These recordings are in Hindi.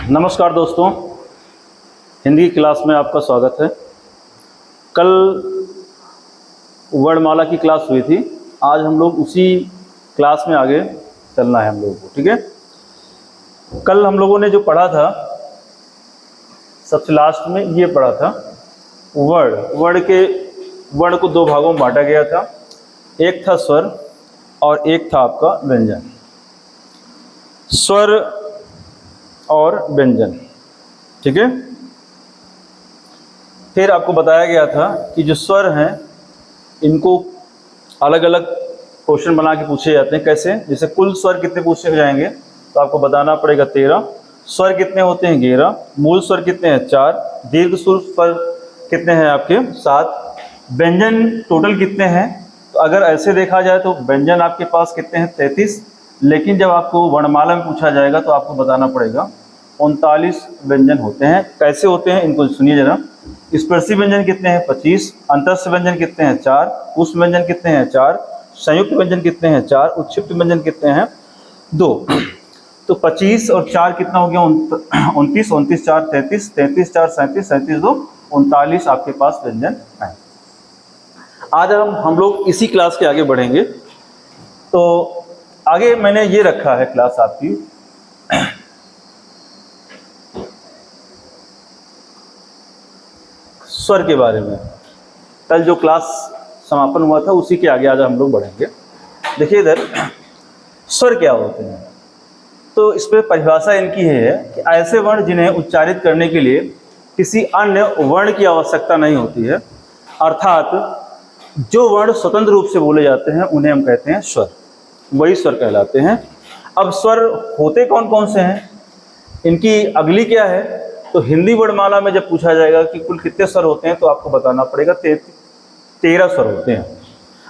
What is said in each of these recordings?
नमस्कार दोस्तों, हिंदी की क्लास में आपका स्वागत है। कल वर्णमाला की क्लास हुई थी, आज हम लोग उसी क्लास में आगे चलना है हम लोगों को। ठीक है, कल हम लोगों ने जो पढ़ा था सबसे लास्ट में ये पढ़ा था वर्ण को दो भागों में बांटा गया था। एक था स्वर और एक था आपका व्यंजन। स्वर और व्यंजन, ठीक है। फिर आपको बताया गया था कि जो स्वर हैं इनको अलग अलग क्वेश्चन बना के पूछे जाते हैं। कैसे? जैसे कुल स्वर कितने पूछे जाएंगे तो आपको बताना पड़ेगा 13। स्वर कितने होते हैं? 11। मूल स्वर कितने हैं? 4। दीर्घ स्वर कितने हैं आपके? 7। व्यंजन टोटल कितने हैं? तो अगर ऐसे देखा जाए तो व्यंजन आपके पास कितने हैं? 33। लेकिन जब आपको वर्णमाला में पूछा जाएगा तो आपको बताना पड़ेगा 39 व्यंजन होते हैं। कैसे होते हैं इनको सुनिए जरा। स्पर्शी व्यंजन कितने हैं? 25। अंतस्थ व्यंजन कितने हैं? 4। उष्म व्यंजन कितने हैं? 4। संयुक्त व्यंजन कितने हैं? 4। उत्क्षिप्त व्यंजन कितने हैं? 2। तो 25 और 4 कितना हो गया? 29। 29 4 33, 33 4 37, 37 2 39 आपके पास व्यंजन हैं। आज हम लोग इसी क्लास के आगे बढ़ेंगे। तो आगे मैंने ये रखा है क्लास आपकी स्वर के बारे में। कल जो क्लास समापन हुआ था उसी के आगे आज हम लोग बढ़ेंगे। देखिए इधर स्वर क्या होते हैं, तो इस पर परिभाषा इनकी है कि ऐसे वर्ण जिन्हें उच्चारित करने के लिए किसी अन्य वर्ण की आवश्यकता नहीं होती है, अर्थात जो वर्ण स्वतंत्र रूप से बोले जाते हैं उन्हें हम कहते हैं स्वर, वही स्वर कहलाते हैं। अब स्वर होते कौन कौन से हैं, इनकी अगली क्या है, तो हिंदी वर्णमाला में जब पूछा जाएगा कि कुल कितने स्वर होते हैं तो आपको बताना पड़ेगा 13 स्वर होते हैं।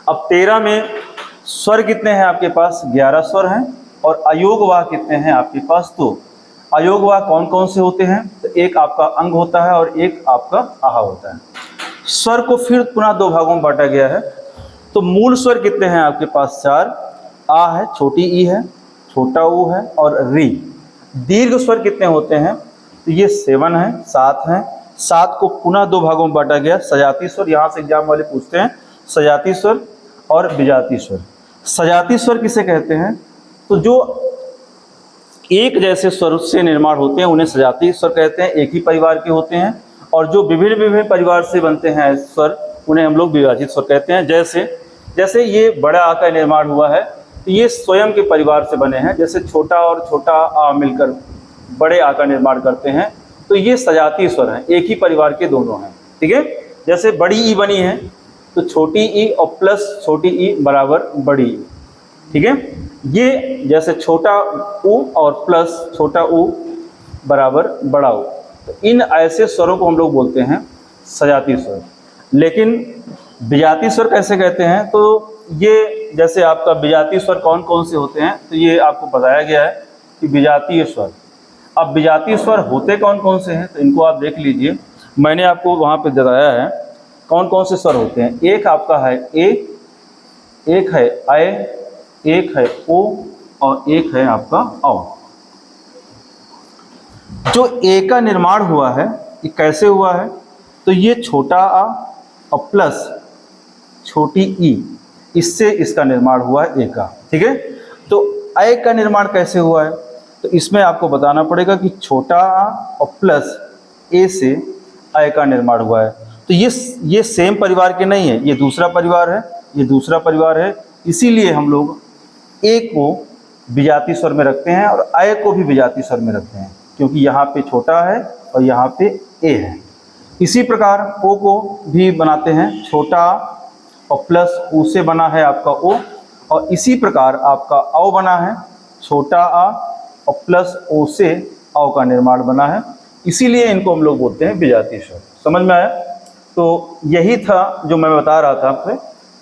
अब 13 में स्वर कितने हैं आपके पास? 11 स्वर हैं। और अयोगवाह कितने हैं आपके पास? तो अयोगवाह कौन कौन से होते हैं? तो एक आपका अंग होता है और एक आपका आहा होता है। स्वर को फिर पुनः दो भागों में बांटा गया है। तो मूल स्वर कितने हैं आपके पास? 4। आ है, छोटी ई है, छोटा ऊ है और री। दीर्घ स्वर कितने होते हैं? तो ये 7 है, 7 हैं। 7 को पुनः दो भागों में बांटा गया। सजाती स्वर, यहाँ से एग्जाम वाले पूछते हैं, सजाती स्वर और विजाती स्वर। सजाती स्वर किसे कहते हैं? तो जो एक जैसे स्वर से निर्माण होते हैं उन्हें सजाती स्वर कहते हैं, एक ही परिवार के होते हैं। और जो विभिन्न परिवार से बनते हैं स्वर उन्हें हम लोग विभाजित स्वर कहते हैं। जैसे ये बड़ा आ का निर्माण हुआ है तो ये स्वयं के परिवार से बने हैं। जैसे छोटा और छोटा आ मिलकर बड़े आ का निर्माण करते हैं, तो ये सजाती स्वर हैं, एक ही परिवार के दोनों हैं। ठीक है, जैसे बड़ी ई बनी है तो छोटी ई और प्लस छोटी ई बराबर बड़ी ई। ठीक है, ये जैसे छोटा ऊ और प्लस छोटा ऊ बराबर बड़ा ऊ। तो इन ऐसे स्वरों को हम लोग बोलते हैं सजाती स्वर। लेकिन विजाती स्वर कैसे कहते हैं? तो ये जैसे आपका विजाती स्वर कौन कौन से होते हैं, तो ये आपको बताया गया है कि विजातीय स्वर। अब विजातीय स्वर होते कौन कौन से हैं, तो इनको आप देख लीजिए, मैंने आपको वहाँ पे बताया है कौन कौन से स्वर होते हैं। एक आपका है ए, एक है ऐ, एक है ओ और एक है आपका औ। जो ए का निर्माण हुआ है ये कैसे हुआ है? तो ये छोटा आ और प्लस छोटी ई, इससे इसका निर्माण हुआ है ए का। ठीक है, तो ऐ का निर्माण कैसे हुआ है? तो इसमें आपको बताना पड़ेगा कि छोटा आ और प्लस ए से ऐ का निर्माण हुआ है। तो ये सेम परिवार के नहीं है, ये दूसरा परिवार है, ये दूसरा परिवार है। इसीलिए हम लोग ए को विजाती स्वर में रखते हैं और ऐ को भी विजाती स्वर में रखते हैं, क्योंकि यहाँ पे छोटा है और यहाँ पे ए है। इसी प्रकार ओ को भी बनाते हैं, छोटा और प्लस ऊ से बना है आपका ओ। और इसी प्रकार आपका औ बना है, छोटा आ और प्लस ओ से औ का निर्माण बना है। इसीलिए इनको हम लोग बोलते हैं विजाती स्वर। समझ में आया? तो यही था जो मैं बता रहा था आपसे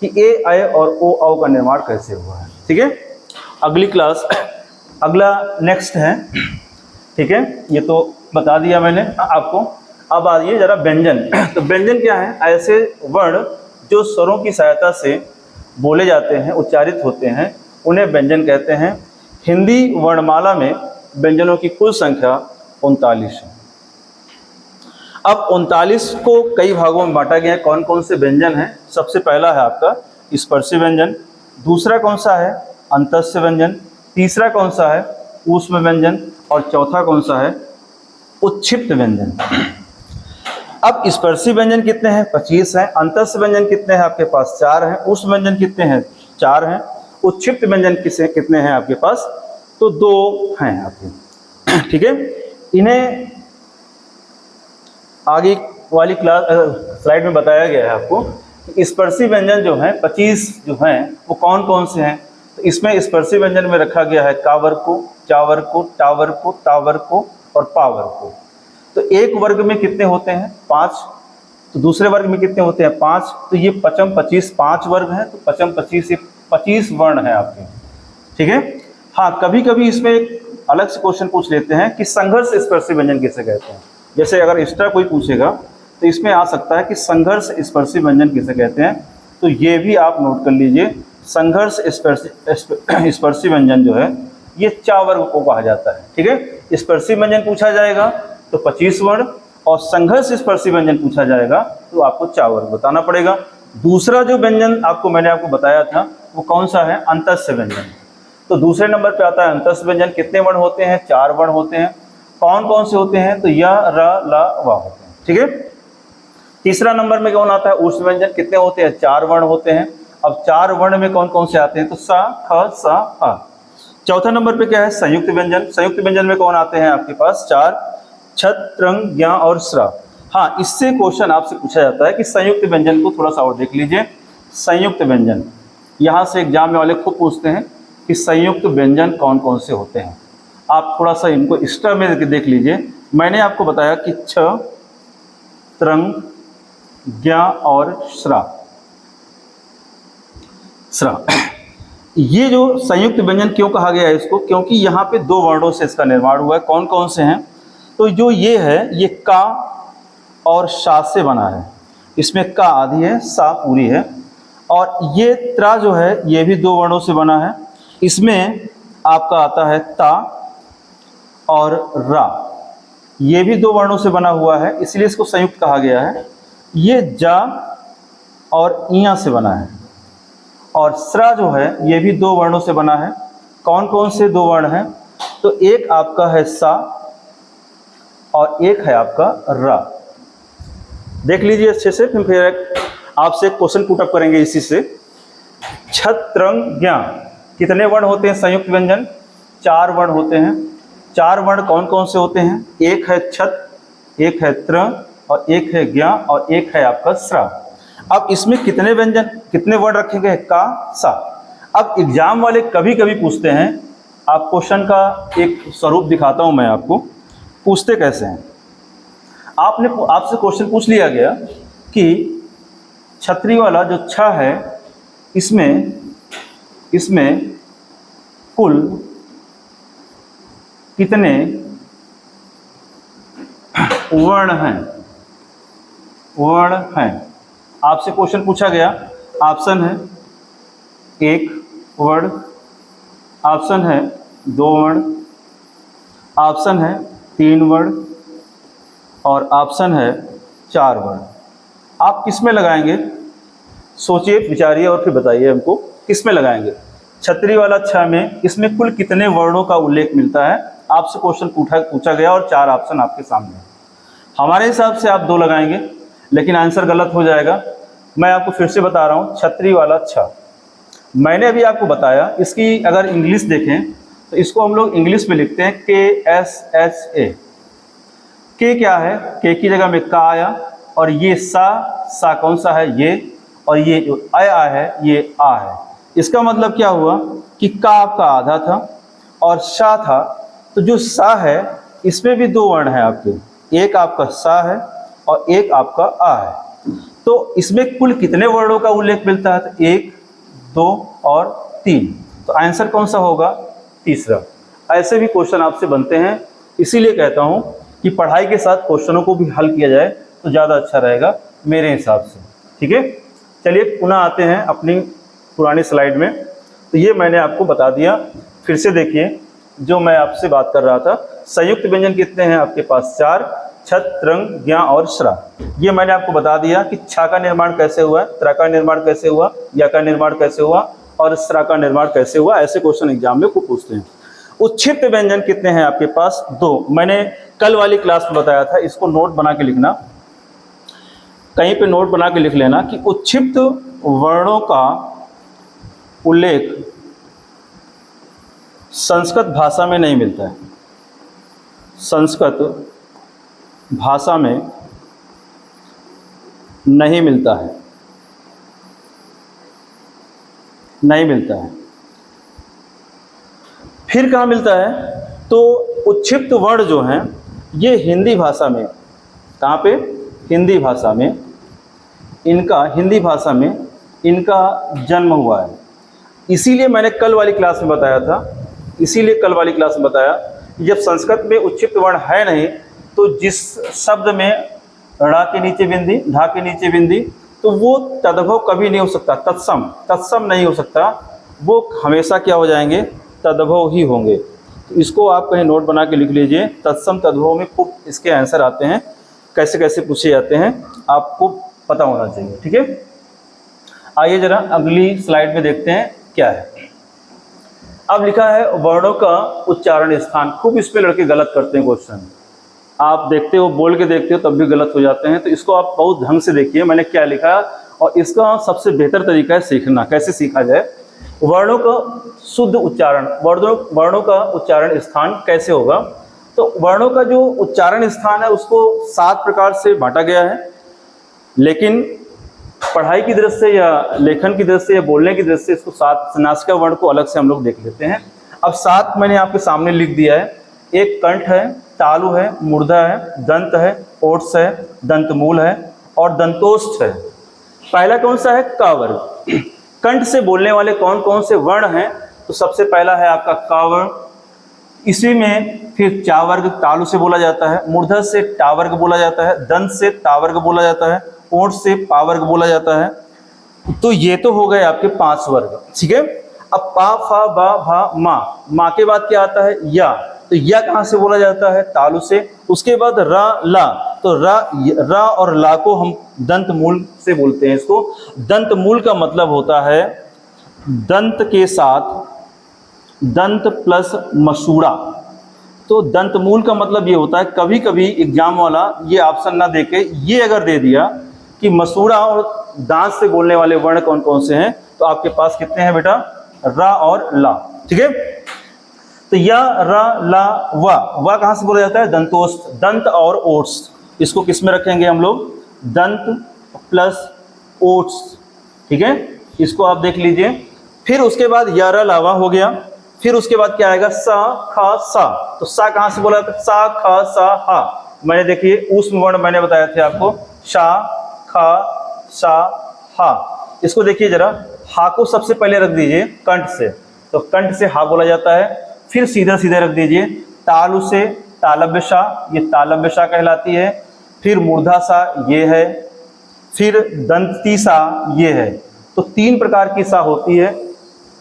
कि ए ऐ और ओ औ का निर्माण कैसे हुआ है। ठीक है, अगली क्लास अगला नेक्स्ट है। ठीक है, ये तो बता दिया मैंने आपको। अब आइए जरा व्यंजन। तो व्यंजन क्या है? ऐसे वर्ण जो स्वरों की सहायता से बोले जाते हैं, उच्चारित होते हैं, उन्हें व्यंजन कहते हैं। हिंदी वर्णमाला में व्यंजनों की कुल संख्या 39 है। अब 39 को कई भागों में बांटा गया है। कौन कौन से व्यंजन हैं? सबसे पहला है आपका स्पर्शी व्यंजन, दूसरा कौन सा है? अंतस्य व्यंजन, तीसरा कौन सा है? ऊष्म व्यंजन, और चौथा कौन सा है? उच्छिष्ट व्यंजन। अब स्पर्शी व्यंजन कितने हैं? 25 हैं। अंतस्य व्यंजन कितने हैं आपके पास? 4 हैं। ऊष्म व्यंजन कितने हैं? 4 हैं। उच्छिष्ट व्यंजन कितने हैं आपके पास? तो 2 हैं आपके। ठीक है, इन्हें आगे वाली क्लास स्लाइड में बताया गया है आपको कि स्पर्शी व्यंजन जो हैं 25 जो हैं वो कौन कौन से हैं। तो इसमें स्पर्शी व्यंजन में रखा गया है कावर को, चावर को, टावर को, तावर को और पावर को। तो एक वर्ग में कितने होते हैं? 5। तो दूसरे वर्ग में कितने होते हैं? 5। तो ये 55 25 5 वर्ग हैं, तो 55 25 ये 25 वर्ण हैं आपके। ठीक है। हाँ, कभी कभी इसमें एक अलग से क्वेश्चन पूछ लेते हैं कि संघर्ष स्पर्शी व्यंजन किसे कहते हैं। जैसे अगर एक्स्ट्रा कोई पूछेगा तो इसमें आ सकता है कि संघर्ष स्पर्शी व्यंजन किसे कहते हैं। तो ये भी आप नोट कर लीजिए, संघर्ष स्पर्शी व्यंजन जो है ये 4 वर्ग को कहा जाता है। ठीक है, स्पर्शी व्यंजन पूछा जाएगा तो 25 वर्ण, और संघर्ष स्पर्शी व्यंजन पूछा जाएगा तो आपको 4 वर्ग बताना पड़ेगा। दूसरा जो व्यंजन मैंने आपको बताया था वो कौन सा है? अंतस्य व्यंजन। तो दूसरे नंबर पे आता है अंतस्य व्यंजन। कितने वर्ण होते हैं? 4 वर्ण होते हैं। कौन कौन से होते हैं? तो य, र, ल, व होते हैं। ठीक है। तीसरा नंबर में कौन आता है? ऊष्म व्यंजन। कितने होते हैं? 4 वर्ण होते हैं। अब 4 वर्ण में कौन कौन से आते हैं? तो स, ख, स, ह। चौथा नंबर पे क्या है? संयुक्त व्यंजन। संयुक्त व्यंजन में कौन आते हैं आपके पास? 4, छत, त्रंग, ज्ञ और स्र। हाँ, इससे क्वेश्चन आपसे पूछा जाता है कि संयुक्त व्यंजन को थोड़ा सा और देख लीजिए। संयुक्त व्यंजन यहाँ से एग्जाम में वाले खुद पूछते हैं कि संयुक्त व्यंजन कौन कौन से होते हैं। आप थोड़ा सा इनको एक्स्ट्रा में देख लीजिए। मैंने आपको बताया कि छ, त्रंग, ज्ञ और श्रा। ये जो संयुक्त व्यंजन क्यों कहा गया है इसको? क्योंकि यहाँ पे 2 वर्णों से इसका निर्माण हुआ है। कौन कौन से हैं? तो जो ये है ये का और शा से बना है। इसमें का आधी है, सा पूरी है। और ये त्रा जो है ये भी 2 वर्णों से बना है। इसमें आपका आता है ता और रा, ये भी 2 वर्णों से बना हुआ है, इसलिए इसको संयुक्त कहा गया है। ये जा और इया से बना है। और स्रा जो है ये भी 2 वर्णों से बना है। कौन कौन से 2 वर्ण हैं? तो एक आपका है सा और एक है आपका रा। देख लीजिए अच्छे से, फिर आपसे क्वेश्चन पुट अप करेंगे इसी से। छत, त्रंग, ज्ञ कितने वर्ण होते हैं संयुक्त व्यंजन? 4 वर्ण होते हैं। 4 वर्ण कौन कौन से होते हैं? एक है छत, एक है त्र और एक है ज्ञ और एक है आपका स्रा। अब इसमें कितने व्यंजन, कितने वर्ण रखे गए? का, सा। अब एग्जाम वाले कभी कभी पूछते हैं, आप क्वेश्चन का एक स्वरूप दिखाता हूं मैं आपको, पूछते कैसे हैं। आपसे क्वेश्चन पूछ लिया गया कि छतरी वाला जो छ है इसमें कुल कितने वर्ण हैं? आपसे क्वेश्चन पूछा गया। ऑप्शन है 1 वर्ण, ऑप्शन है 2 वर्ण, ऑप्शन है 3 वर्ण और ऑप्शन है 4 वर्ण। आप किस में लगाएंगे? सोचिए, विचारिए और फिर बताइए हमको किस में लगाएंगे। छतरी वाला 6 में इसमें कुल कितने वर्णों का उल्लेख मिलता है? आपसे क्वेश्चन पूछा गया और 4 ऑप्शन आपके सामने है। हमारे हिसाब से आप 2 लगाएंगे, लेकिन आंसर गलत हो जाएगा। मैं आपको फिर से बता रहा हूँ, छतरी वाला 6 मैंने अभी आपको बताया। इसकी अगर इंग्लिश देखें तो इसको हम लोग इंग्लिश में लिखते हैं KSHA। के क्या है? के की जगह में का आया, और ये सा कौन सा है? ये, और ये जो आ है ये आ है। इसका मतलब क्या हुआ कि का आपका आधा था और शा था, तो जो सा है इसमें भी 2 वर्ण हैं आपके, एक आपका सा है और एक आपका आ है। तो इसमें कुल कितने वर्णों का उल्लेख मिलता है? तो 1, 2 और 3। तो आंसर कौन सा होगा? तीसरा। ऐसे भी क्वेश्चन आपसे बनते हैं, इसीलिए कहता हूं कि पढ़ाई के साथ क्वेश्चनों को भी हल किया जाए तो ज़्यादा अच्छा रहेगा मेरे हिसाब से। ठीक है, चलिए पुनः आते हैं अपनी पुरानी स्लाइड में। तो ये मैंने आपको बता दिया, फिर से देखिए जो मैं आपसे बात कर रहा था। संयुक्त व्यंजन कितने हैं आपके पास? 4, छत, त्रंग, ज्ञा और श्रा। ये मैंने आपको बता दिया कि छा का निर्माण कैसे हुआ, त्र का निर्माण कैसे हुआ, या का निर्माण कैसे हुआ और श्रा का निर्माण कैसे हुआ। ऐसे क्वेश्चन एग्जाम में खूब पूछते हैं। उच्छिष्ट व्यंजन कितने हैं आपके पास? 2। मैंने कल वाली क्लास में बताया था, इसको नोट बना के लिखना, कहीं पे नोट बना के लिख लेना कि उच्छिष्ट वर्णों का उल्लेख संस्कृत भाषा में नहीं मिलता है। संस्कृत भाषा में नहीं मिलता है, नहीं मिलता है। फिर कहाँ मिलता है? तो उच्छिष्ट वर्ण जो हैं ये हिंदी भाषा में, कहाँ पे? हिंदी भाषा में हिंदी भाषा में इनका जन्म हुआ है। इसीलिए मैंने कल वाली क्लास में बताया था, कि जब संस्कृत में उच्छिष्ट वर्ण है नहीं, तो जिस शब्द में ड़ा के नीचे बिंदी, ढा के नीचे बिंदी, तो वो तद्भव कभी नहीं हो सकता, तत्सम नहीं हो सकता, वो हमेशा क्या हो जाएंगे? तद्भव ही होंगे। तो इसको आप कहीं नोट बना के लिख लीजिए। तत्सम तद्भव में खूब इसके आंसर आते हैं, कैसे कैसे पूछे जाते हैं आपको पता होना चाहिए। ठीक है, आइए जरा अगली स्लाइड में देखते हैं क्या है। अब लिखा है वर्णों का उच्चारण स्थान। खूब इस पे लड़के गलत करते हैं क्वेश्चन, आप देखते हो, बोल के देखते हो तब भी गलत हो जाते हैं। तो इसको आप बहुत ढंग से देखिए मैंने क्या लिखा, और इसका सबसे बेहतर तरीका है सीखना। कैसे सीखा जाए? वर्णों का शुद्ध उच्चारण, वर्णों का उच्चारण स्थान कैसे होगा? तो वर्णों का जो उच्चारण स्थान है उसको 7 प्रकार से बांटा गया है, लेकिन पढ़ाई की दृष्टि से या लेखन की दृष्टि से या बोलने की दृष्टि से इसको 7 नासिका वर्ण को अलग से हम लोग देख लेते हैं। अब 7 मैंने आपके सामने लिख दिया है। एक कंठ है, तालु है, मूर्धा है, दंत है, ओट्स है, दंतमूल है और दंतोष्ठ है। पहला कौन सा है? क वर्ग। कंठ से बोलने वाले कौन कौन से वर्ण हैं? तो सबसे पहला है आपका क वर्ण, इसी में फिर चा वर्ग तालु से बोला जाता है, मूर्धा से टा वर्ग बोला जाता है, दंत से ता वर्ग बोला जाता है, ओठ से पा वर्ग बोला जाता है। तो ये तो हो गए आपके 5 वर्ग। ठीक है, अब पा, फा, बा, भा, मा के बाद क्या आता है? या। तो या कहाँ से बोला जाता है? तालु से। उसके बाद रा, ला, तो रा और ला को हम दंत मूल से बोलते हैं। इसको दंत मूल का मतलब होता है दंत के साथ दंत प्लस मसूड़ा। तो दंत मूल का मतलब ये होता है, कभी कभी एग्जाम वाला ये ऑप्शन ना देके ये अगर दे दिया कि मसूड़ा और दांत से बोलने वाले वर्ण कौन कौन से हैं, तो आपके पास कितने हैं बेटा? रा और ला। ठीक है, तो या, रा, ला, वा कहाँ से बोला जाता है? दंतोष्ठ, दंत और ओट्स। इसको किस में रखेंगे हम लोग? दंत प्लस ओट्स। ठीक है, इसको आप देख लीजिए। फिर उसके बाद या, रा, लावा हो गया। फिर उसके बाद क्या आएगा? सा, खा, सा। तो सा कहाँ से बोला जाता है? सा, खा, सा, हा। मैंने देखिए ऊष्म वर्ण मैंने बताया था आपको, शा, खा, सा, हा। इसको देखिए जरा, हा को सबसे पहले रख दीजिए कंठ से, तो कंठ से हा बोला जाता है। फिर सीधा सीधा रख दीजिए तालु से तालव्य सा, ये तालव्य सा कहलाती है। फिर मूर्धा सा ये है, फिर दंती सा ये है। तो 3 प्रकार की सा होती है।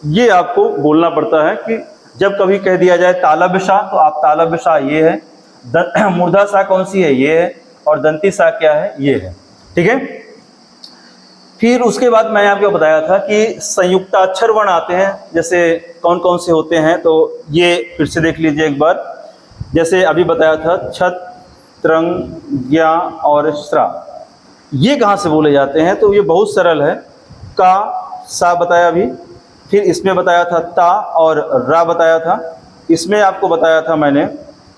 ये आपको बोलना पड़ता है कि जब कभी कह दिया जाए तालव्य सा, तो आप तालव्य सा ये है, मूर्धा सा कौन सी है? ये है, और दंती सा क्या है? ये है। ठीक है, फिर उसके बाद मैंने आपको बताया था कि संयुक्ताक्षर वर्ण आते हैं, जैसे कौन कौन से होते हैं, तो ये फिर से देख लीजिए एक बार। जैसे अभी बताया था छत, त्रंग, ज्ञा और श्रा। ये कहाँ से बोले जाते हैं? तो ये बहुत सरल है। का, सा बताया अभी, फिर इसमें बताया था ता और रा बताया था, इसमें आपको बताया था मैंने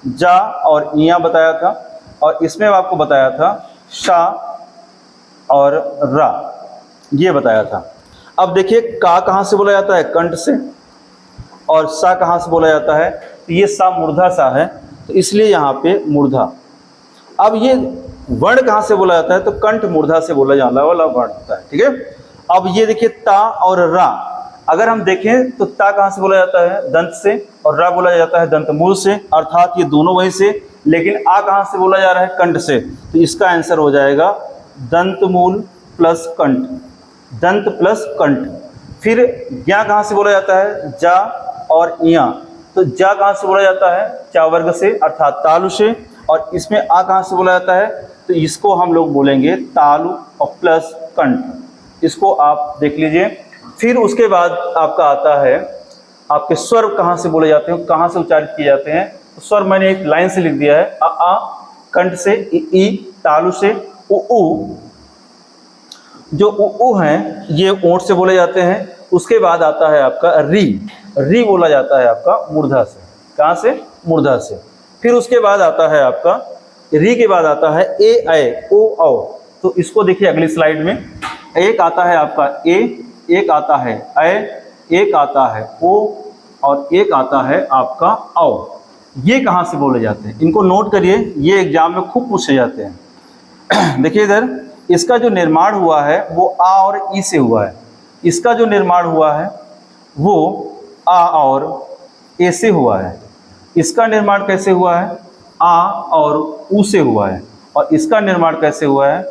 जा और इया बताया था, और इसमें आपको बताया था शा और रा, ये बताया था। अब देखिए का कहाँ से बोला जाता है? कंठ से। और सा कहाँ से बोला जाता है? तो ये सा मूर्धा सा है, तो इसलिए यहाँ पे मूर्धा। अब ये वर्ण कहाँ से बोला जाता है? तो कंठ मूर्धा से बोला जाने वाला वर्ण होता है। ठीक है, अब ये देखिए ता और रा, अगर हम देखें तो ता कहाँ से बोला जाता है? दंत से, और रा बोला जाता है दंतमूल से, अर्थात ये दोनों वहीं से। लेकिन आ कहाँ से बोला जा रहा है? कंठ से। तो इसका आंसर हो जाएगा दंतमूल प्लस कंठ, दंत प्लस कंठ। फिर ज्ञा कहाँ से बोला जाता है? जा और इया, तो तो जा कहाँ से बोला जाता है? चा वर्ग से अर्थात तालु से। और इसमें आ कहाँ से बोला जाता है? तो इसको हम लोग बोलेंगे तालु और प्लस कंठ। इसको आप देख लीजिए। फिर उसके बाद आपका आता है आपके स्वर कहाँ से बोले जाते हैं, कहाँ से उच्चारित किए जाते हैं। तो स्वर मैंने एक लाइन से लिख दिया है, आ कंठ से, ई तालु से, उ जो उ हैं ये ओंठ से बोले जाते हैं। उसके बाद आता है आपका री बोला जाता है आपका मूर्धा से। कहाँ से? मूर्धा से। फिर उसके बाद आता है आपका री के बाद आता है ए ऐ ओ औ। तो इसको देखिए अगली स्लाइड में। एक आता है आपका ए, एक आता है ऐ, एक आता है ओ और एक आता है आपका औ। ये कहाँ से बोले जाते हैं? इनको नोट करिए, ये एग्जाम में खूब पूछे जाते हैं। देखिए इधर इसका जो निर्माण हुआ है वो आ और ई से हुआ है। इसका जो निर्माण हुआ है वो आ और ए से हुआ है। इसका निर्माण कैसे हुआ है? आ और ऊ से हुआ है। और इसका निर्माण कैसे हुआ है?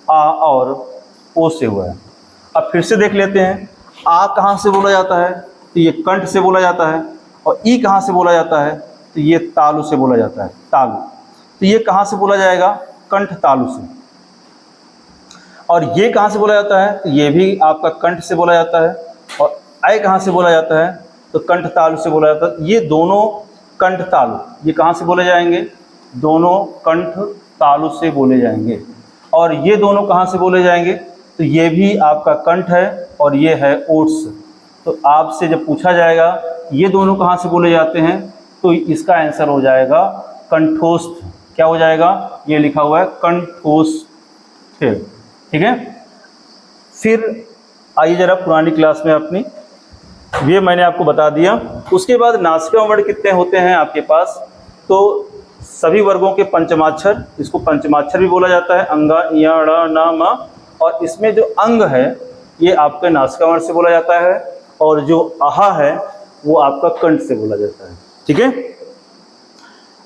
आ और ओ से हुआ है। अब फिर से देख लेते हैं। आ कहाँ से बोला जाता है? तो ये कंठ से बोला जाता है। और ई कहाँ से बोला जाता है? तो ये तालु से बोला जाता है, तालु। तो ये कहाँ से बोला जाएगा? कंठ तालु से। और ये कहाँ से बोला जाता है? तो ये भी आपका कंठ से बोला जाता है। और ऐ कहाँ से बोला जाता है? तो कंठ तालु से बोला जाता है। ये दोनों कंठ तालु ये कहाँ से बोले जाएंगे? दोनों कंठ तालु से बोले जाएंगे। और ये दोनों कहाँ से बोले जाएंगे? तो ये भी आपका कंठ है और ये है ओठ से। तो आपसे जब पूछा जाएगा ये दोनों कहाँ से बोले जाते हैं, तो इसका आंसर हो जाएगा कंठोस्थ। क्या हो जाएगा? ये लिखा हुआ है कंठोस्थ। ठीक है। फिर आइए जरा पुरानी क्लास में अपनी, ये मैंने आपको बता दिया। उसके बाद नासिका वर्ण कितने होते हैं आपके पास? तो सभी वर्गों के पंचमाक्षर, इसको पंचमाक्षर भी बोला जाता है। अंगा, या, ण, न, म। और इसमें जो अंग है ये आपके नासिका वर्ण से बोला जाता है। और जो आहा है वो आपका कंठ से बोला जाता है। ठीक है।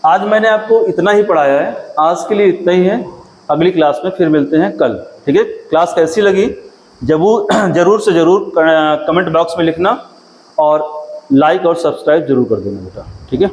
आज मैंने आपको इतना ही पढ़ाया है, आज के लिए इतना ही है। अगली क्लास में फिर मिलते हैं कल। ठीक है। क्लास कैसी लगी जरूर से जरूर कमेंट बॉक्स में लिखना और लाइक और सब्सक्राइब जरूर कर देना बेटा। ठीक है।